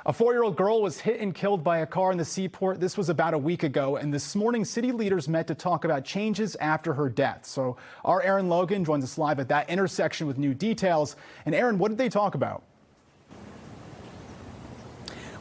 A 4-year-old girl was hit and killed by a car in the Seaport. This was about a week ago, and this morning city leaders met to talk about changes after her death. So our Aaron Logan joins us live at that intersection with new details. And Aaron, what did they talk about?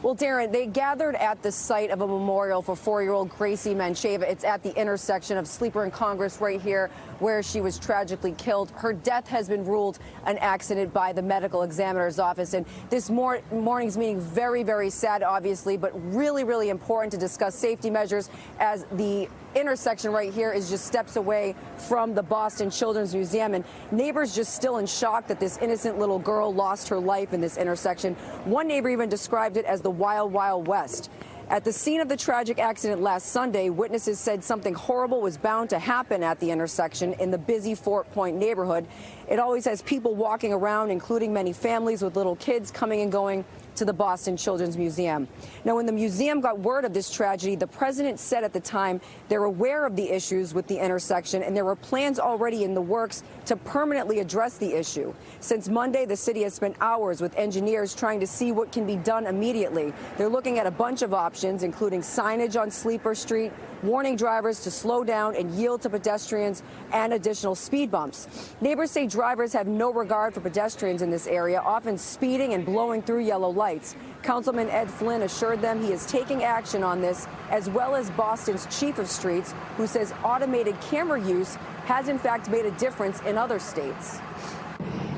Well, Darren, they gathered at the site of a memorial for 4-year-old Gracie Mancheva. It's at the intersection of Sleeper and Congress right here where she was tragically killed. Her death has been ruled an accident by the medical examiner's office. And this morning's meeting, very, very sad, obviously, but really, really important to discuss safety measures as the intersection right here is just steps away from the Boston Children's Museum, and neighbors just still in shock that this innocent little girl lost her life in this intersection. One neighbor even described it as the Wild, Wild West. At the scene of the tragic accident last Sunday, witnesses said something horrible was bound to happen at the intersection in the busy Fort Point neighborhood. It always has people walking around, including many families with little kids coming and going to the Boston Children's Museum. Now, when the museum got word of this tragedy, the president said at the time they're aware of the issues with the intersection and there were plans already in the works to permanently address the issue. Since Monday, the city has spent hours with engineers trying to see what can be done immediately. They're looking at a bunch of options, including signage on Sleeper Street, warning drivers to slow down and yield to pedestrians, and additional speed bumps. Neighbors say drivers have no regard for pedestrians in this area, often speeding and blowing through yellow lights. Councilman Ed Flynn assured them he is taking action on this, as well as Boston's chief of streets, who says automated camera use has in fact made a difference in other states.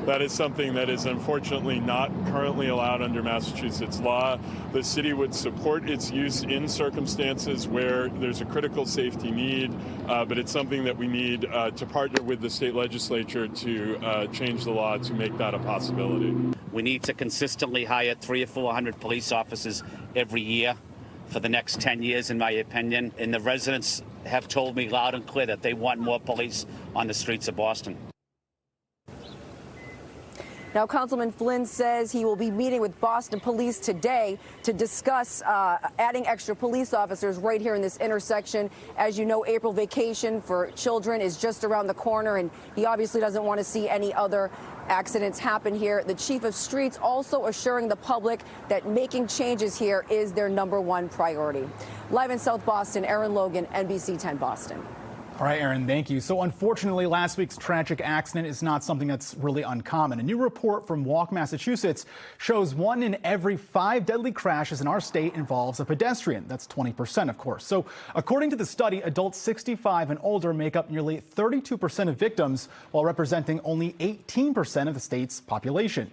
That is something that is unfortunately not currently allowed under Massachusetts law. The city would support its use in circumstances where there's a critical safety need, but it's something that we need to partner with the state legislature to change the law to make that a possibility. We need to consistently hire 300 or 400 police officers every year for the next 10 years, in my opinion. And the residents have told me loud and clear that they want more police on the streets of Boston. Now, Councilman Flynn says he will be meeting with Boston Police today to discuss adding extra police officers right here in this intersection. As you know, April vacation for children is just around the corner, and he obviously doesn't want to see any other accidents happen here. The chief of streets also assuring the public that making changes here is their #1 priority. Live in South Boston, Aaron Logan, NBC 10 Boston. All right, Aaron, thank you. So unfortunately, last week's tragic accident is not something that's really uncommon. A new report from Walk, Massachusetts shows 1 in every 5 deadly crashes in our state involves a pedestrian. That's 20%, of course. So according to the study, adults 65 and older make up nearly 32% of victims, while representing only 18% of the state's population.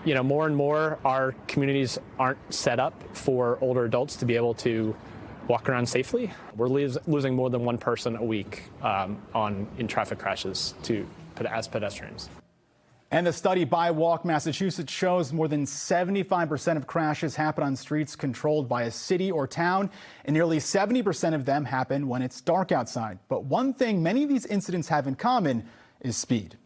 You know, more and more our communities aren't set up for older adults to be able to walk around safely. We're losing more than 1 person a week in traffic crashes as pedestrians. And the study by Walk, Massachusetts shows more than 75% of crashes happen on streets controlled by a city or town, and nearly 70% of them happen when it's dark outside. But one thing many of these incidents have in common is speed.